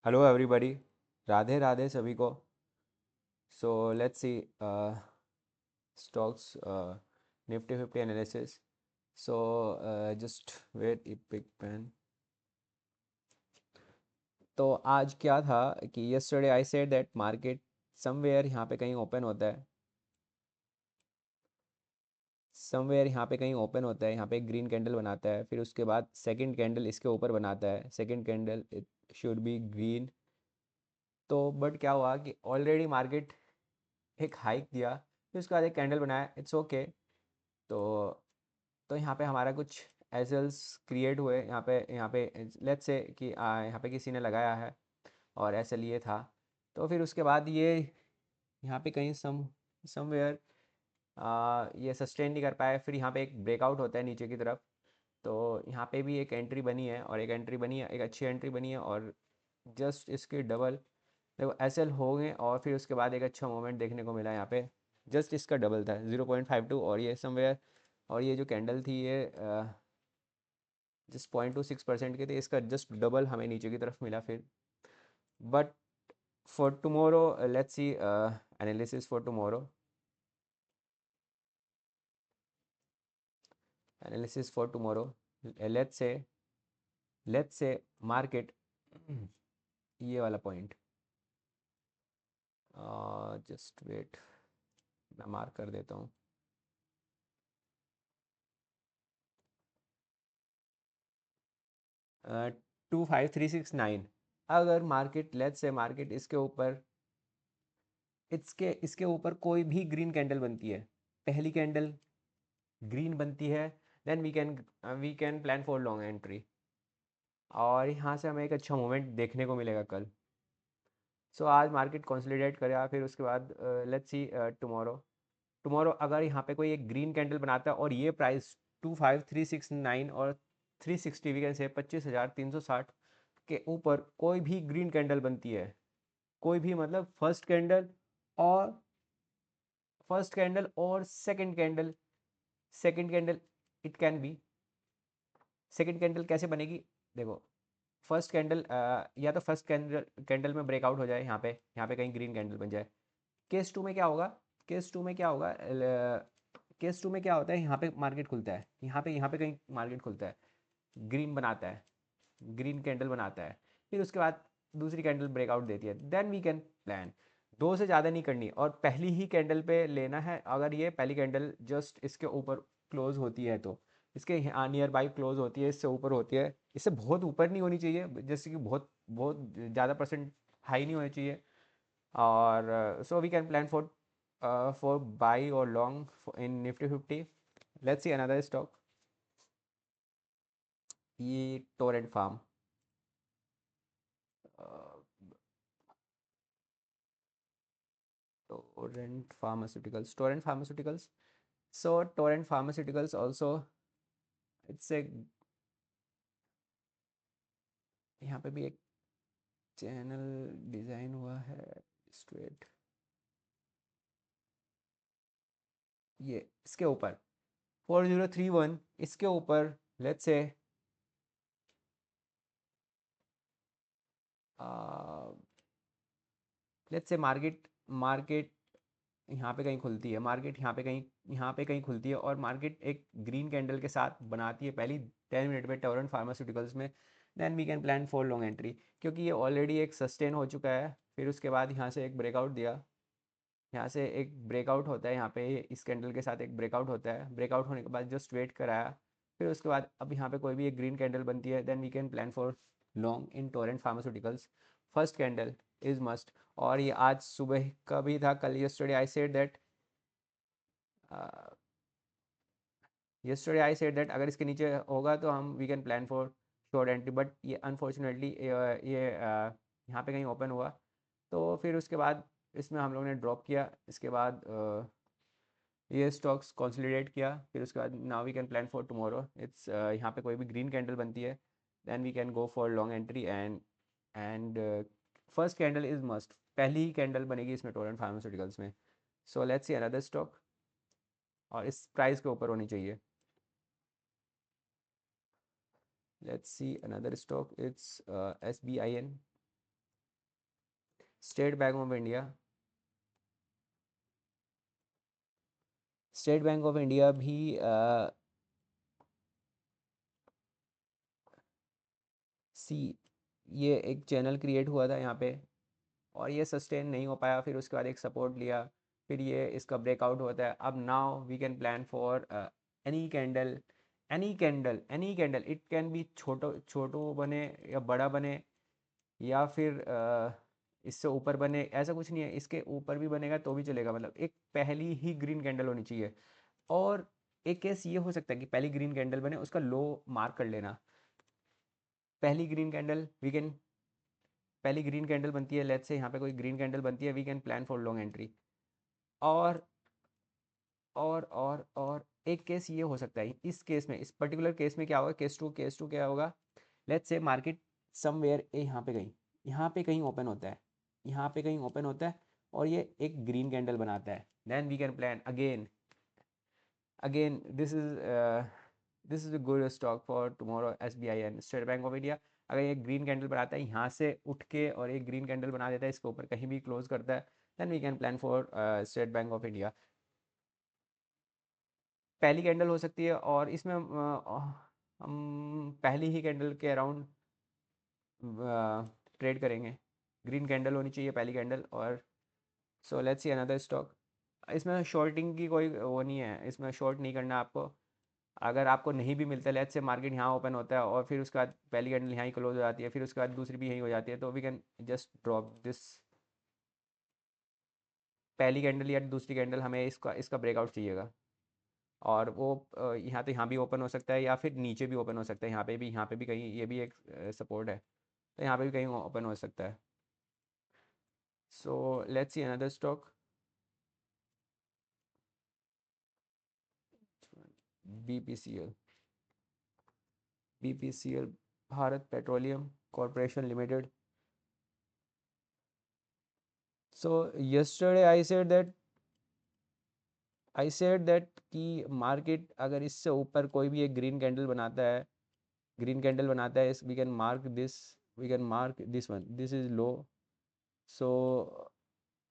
Hello everybody. Radhe Radhe सभी को। So let's see stocks Nifty 50 analysis. So just wait a big pen. तो आज क्या था कि yesterday I said that market somewhere यहाँ पे कहीं ओपन होता है, समवेयर यहाँ पे कहीं ओपन होता है, यहाँ पे एक ग्रीन कैंडल बनाता है, फिर उसके बाद सेकंड कैंडल इसके ऊपर बनाता है, second candle it should be green. तो बट क्या हुआ कि ऑलरेडी मार्केट एक हाइक दिया, फिर उसके बाद एक कैंडल बनाया, इट्स ओके। तो यहाँ पे हमारा कुछ एसएल्स क्रिएट हुए यहाँ पे लेट्स से कि यहाँ पे किसी ने लगाया है और एसएल ये था। तो फिर उसके बाद ये यहाँ पे कहीं समवेयर ये सस्टेन नहीं कर पाया, फिर यहाँ पे एक ब्रेकआउट होता है नीचे की तरफ। तो यहाँ पे भी एक एंट्री बनी है और एक एंट्री बनी है, एक अच्छी एंट्री बनी है और जस्ट इसके डबल देखो एसएल हो गए और फिर उसके बाद एक अच्छा मोमेंट देखने को मिला यहाँ पे। जस्ट इसका डबल था 0.52 और ये समवेयर, और ये जो कैंडल थी ये जस्ट 0.26% के थे, इसका जस्ट डबल हमें नीचे की तरफ मिला फिर। But for tomorrow let's C analysis for tomorrow, analysis for tomorrow. Let's say market ये वाला पॉइंट, जस्ट वेट मैं मार्क कर देता हूँ। 25369, अगर मार्केट लेट्स से मार्केट इसके ऊपर इसके इसके ऊपर कोई भी ग्रीन कैंडल बनती है, पहली कैंडल ग्रीन बनती है, then we can plan for long entry और यहाँ से हमें एक अच्छा मोमेंट देखने को मिलेगा कल। सो आज मार्केट कंसोलिडेट करेगा, फिर उसके बाद लेट्स सी टुमारो। टुमारो अगर यहाँ पे कोई एक ग्रीन कैंडल बनाता है और ये प्राइस 25369 और 360 वी कैन से 25,360 के ऊपर कोई भी ग्रीन कैंडल बनती है, कोई भी मतलब और फर्स्ट कैंडल और second candle it can B. Second candle कैसे बनेगी देखो, फर्स्ट कैंडल या तो फर्स्ट कैंडल कैंडल में ब्रेकआउट हो जाए, यहाँ पे कहीं ग्रीन कैंडल बन जाए। केस टू में क्या होगा, केस टू में क्या होगा केस टू में क्या होता है, यहाँ पे मार्केट खुलता है, यहाँ पे कहीं मार्केट खुलता है, ग्रीन बनाता है, ग्रीन कैंडल बनाता है, फिर उसके बाद दूसरी कैंडल ब्रेकआउट देती है, देन वी कैन प्लान। दो से ज़्यादा नहीं करनी और पहली ही कैंडल पे लेना है। अगर ये पहली कैंडल जस्ट इसके ऊपर क्लोज होती है तो इसके नियर बाई क्लोज होती है, इससे ऊपर होती है, इससे बहुत ऊपर नहीं होनी चाहिए, जैसे कि बहुत बहुत ज़्यादा परसेंट हाई नहीं होनी चाहिए। और so we can plan for buy और long in Nifty 50। Let's see another stock, ये Torrent Pharm. Torrent Pharmaceuticals so Torrent Pharmaceuticals also it's a, यहाँ पे भी एक चैनल डिज़ाइन हुआ है स्ट्रेट, ये इसके ऊपर 4031 इसके ऊपर लेट्स से मार्केट मार्केट यहाँ पे कहीं खुलती है, मार्केट यहाँ पे कहीं खुलती है और मार्केट एक ग्रीन कैंडल के साथ बनाती है पहली 10 मिनट में टोरेंट फार्मास्यूटिकल्स में, then we can plan for long entry, क्योंकि ये ऑलरेडी एक सस्टेन हो चुका है। फिर उसके बाद यहाँ से एक ब्रेकआउट दिया, यहाँ से एक ब्रेकआउट होता है, यहाँ पे इस कैंडल के साथ एक ब्रेकआउट होता है, ब्रेकआउट होने के बाद जस्ट वेट कराया, फिर उसके बाद अब यहाँ पे कोई भी एक ग्रीन कैंडल बनती है, then we can plan for long in Torrent Pharmaceuticals. First candle is must. और ये आज सुबह का भी था, कल यस्टरडे आई सेड दैट अगर इसके नीचे होगा तो हम we can plan for short entry, but ये अनफॉर्चुनेटली ये यहाँ पे कहीं ओपन हुआ, तो फिर उसके बाद इसमें हम लोगों ने ड्रॉप किया। इसके बाद ये स्टॉक्स कंसोलिडेट किया, फिर उसके बाद now we can plan for tomorrow. It's यहाँ पे कोई भी ग्रीन कैंडल बनती है, then we can go for long entry and first candle is must, पहली ही कैंडल बनेगी इसमें टोरेंट फार्मास्यूटिकल्स में। So let's see another stock और इस प्राइस के ऊपर होनी चाहिए। Let's see another stock, it's SBIN। State Bank of India, State Bank of India भी सी, ये एक चैनल क्रिएट हुआ था यहाँ पे और ये सस्टेन नहीं हो पाया, फिर उसके बाद एक सपोर्ट लिया, फिर ये इसका ब्रेकआउट होता है। अब now we can plan for any candle, any candle it can be छोटो छोटो बने या बड़ा बने, या फिर इससे ऊपर बने, ऐसा कुछ नहीं है, इसके ऊपर भी बनेगा तो भी चलेगा, मतलब एक पहली ही ग्रीन कैंडल होनी चाहिए। और एक केस ये हो सकता है कि पहली ग्रीन कैंडल बने, उसका लो मार्क कर लेना। पहली ग्रीन कैंडल वी कैन, पहली ग्रीन कैंडल बनती है, लेट्स से यहाँ पे कोई ग्रीन कैंडल बनती है, we can plan for long entry. और और एक केस ये हो सकता है, इस केस में, इस पर्टिकुलर केस में क्या होगा, केस टू क्या होगा, लेट्स से मार्केट समवेयर यहाँ पे कहीं, यहाँ पे कहीं ओपन होता है, यहाँ पे कहीं ओपन होता है और ये एक ग्रीन कैंडल बनाता है, then we can plan again, again this is a good stock for tomorrow, SBI and State Bank of India. अगर ये ग्रीन कैंडल बनाता है यहाँ से उठ के और एक ग्रीन कैंडल बना देता है इसके ऊपर कहीं भी क्लोज करता है, then we can plan for State Bank of India. पहली कैंडल हो सकती है और इसमें हम पहली ही कैंडल के अराउंड ट्रेड करेंगे, ग्रीन कैंडल होनी चाहिए पहली कैंडल। और so let's see another stock, इसमें शॉर्टिंग की कोई वो नहीं है, इसमें शॉर्ट नहीं करना आपको। अगर आपको नहीं भी मिलता है, लेट्स से मार्केट यहाँ ओपन होता है और फिर उसके बाद पहली कैंडल यहाँ ही क्लोज हो जाती है, फिर उसके बाद दूसरी भी यहीं हो जाती है, तो we can just drop this, पहली कैंडल या दूसरी कैंडल हमें इसका इसका ब्रेकआउट चाहिएगा। और वो यहाँ तो यहाँ भी ओपन हो सकता है या फिर नीचे भी ओपन हो सकता है, यहाँ पे भी कहीं, ये भी एक सपोर्ट है, तो यहाँ पे भी कहीं ओपन हो सकता है। सो let's see another stock, BPCL, BPCL, Bharat petroleum corporation limited. So yesterday I said that कि मार्केट अगर इससे ऊपर कोई भी एक ग्रीन कैंडल बनाता है, ग्रीन कैंडल बनाता है, we can mark this, we can mark this one, this is low, so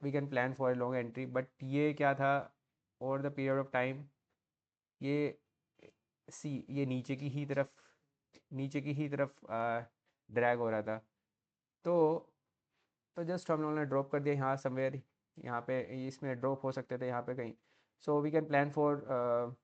we can plan for a long entry. But ये क्या था, over the period of time ये सी, ये नीचे की ही तरफ ड्रैग हो रहा था, तो जस्ट हम लोगों ने ड्रॉप कर दिया यहाँ समवेयर, यहाँ पे इसमें ड्रॉप हो सकते थे यहाँ पे कहीं। So we can plan for,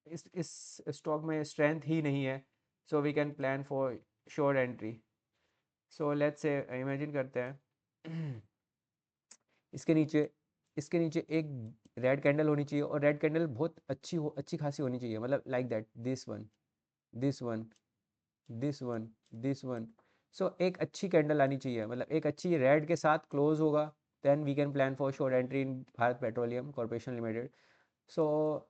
इस स्टॉक में स्ट्रेंथ ही नहीं है, so we can plan for short entry. So let's say imagine करते हैं इसके नीचे, इसके नीचे एक रेड कैंडल होनी चाहिए और रेड कैंडल बहुत अच्छी खासी होनी चाहिए, मतलब like that, this one, this one, this one, this one. So एक अच्छी कैंडल आनी चाहिए, मतलब एक अच्छी रेड के साथ क्लोज होगा, then we can plan for short entry in Bharat Petroleum Corporation Limited. So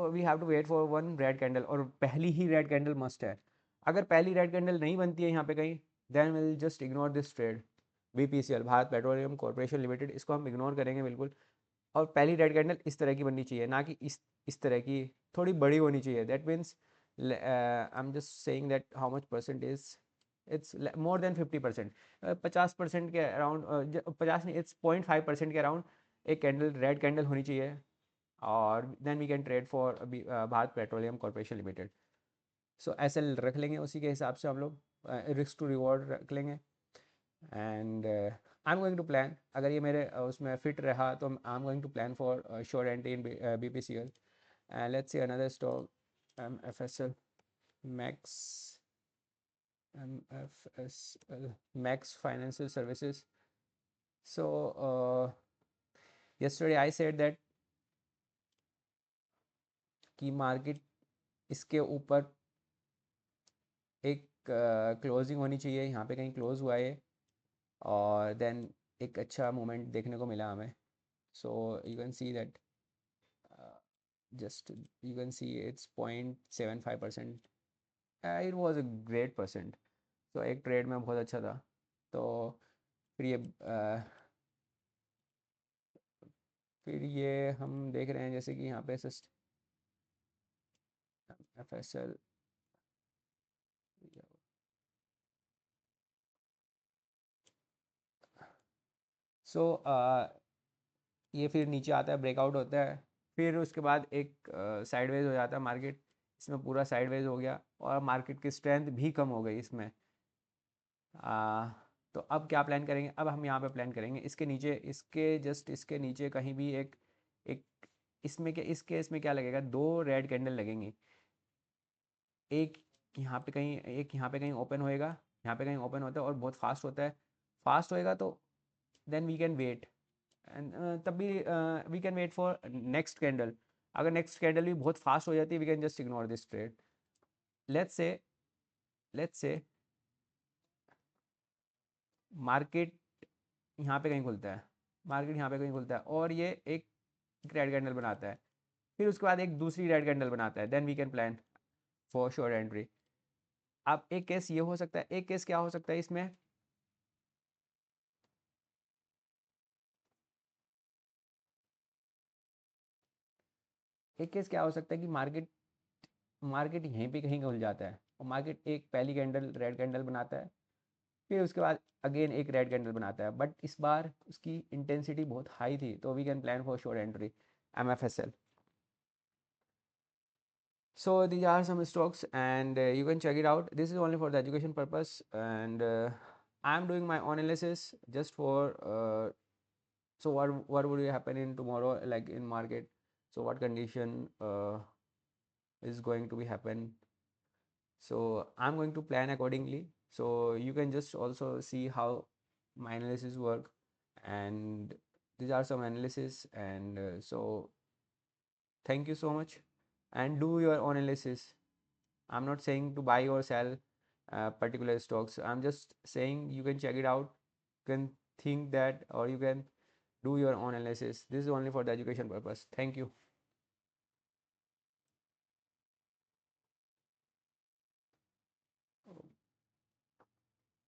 we have to wait for one red candle, और पहली ही रेड कैंडल मस्ट है। अगर पहली रेड कैंडल नहीं बनती है यहाँ पे कहीं, then will just ignore this trade, BPCL, Bharat Petroleum Corporation Limited, इसको हम इग्नोर करेंगे बिल्कुल। और पहली रेड कैंडल इस तरह की बननी चाहिए, ना कि इस तरह की, थोड़ी बड़ी होनी चाहिए, that means I am just saying that how much percentage, it's more than 50%, 50% के अराउंड, 50 नहीं, इट्स 0.5% के अराउंड एक कैंडल रेड कैंडल होनी चाहिए, और then we can trade for Bharat Petroleum Corporation Limited. So ऐसे रख लेंगे, उसी के हिसाब से हम लोग रिस्क टू रिवॉर्ड रख लेंगे। And I am going to plan, अगर ये मेरे उसमें फिट रहा तो I am going to plan for sure entry in BPCL। And let's see another stock, MFSL, Max, MFSL, Max Financial Services. So yesterday I said that कि market इसके ऊपर एक क्लोजिंग होनी चाहिए, यहाँ पे कहीं क्लोज हुआ है और देन एक अच्छा मोमेंट देखने को मिला हमें। So you can see that, just you can see it's 0.75%, it was a great percent, तो एक ट्रेड में बहुत अच्छा था। तो फिर ये फिर ये हम देख रहे हैं जैसे कि यहाँ पे FSL, सो ये फिर नीचे आता है, ब्रेकआउट होता है, फिर उसके बाद एक साइडवेज हो जाता है मार्केट। इसमें पूरा साइडवेज हो गया और मार्केट की स्ट्रेंथ भी कम हो गई इसमें। आ, तो अब क्या प्लान करेंगे, अब हम यहाँ पे प्लान करेंगे इसके नीचे, इसके जस्ट इसके नीचे कहीं भी एक एक इसमें क्या, इस केस में क्या लगेगा, दो रेड कैंडल लगेंगी। एक यहाँ पे कहीं, एक यहाँ पे कहीं ओपन होएगा, यहाँ पे कहीं ओपन होता है और बहुत फास्ट होता है। फास्ट होएगा तो then we can wait, and तब भी we can wait for next candle. अगर नेक्स्ट कैंडल भी बहुत फास्ट हो जाती है, we can just ignore this trade. Let's say, let's say market यहाँ पे कहीं खुलता है, मार्केट यहाँ पे कहीं खुलता है और ये एक रेड कैंडल बनाता है, फिर उसके बाद एक दूसरी रेड कैंडल बनाता है, then we can plan for sure entry. अब एक केस ये हो सकता है, एक केस क्या हो सकता है इसमें, एक केस क्या हो सकता है कि मार्केट मार्केट यहीं पे कहीं खुल जाता है और मार्केट एक पहली कैंडल रेड कैंडल बनाता है, फिर उसके बाद अगेन एक रेड कैंडल बनाता है, बट इस बार उसकी इंटेंसिटी बहुत हाई थी, तो we can plan for sure entry, MFSL. So these are some stocks and you can check it out. This is only for the education purpose, and I'm doing my own analysis just for so what would happen in tomorrow, like in market, so what condition is going to be happen. So I'm going to plan accordingly, so you can just also see how my analysis work, and these are some analysis, and so thank you so much, and do your own analysis. I'm not saying to buy or sell particular stocks. I'm just saying you can check it out. You can think that, or you can do your own analysis. This is only for the education purpose. Thank you.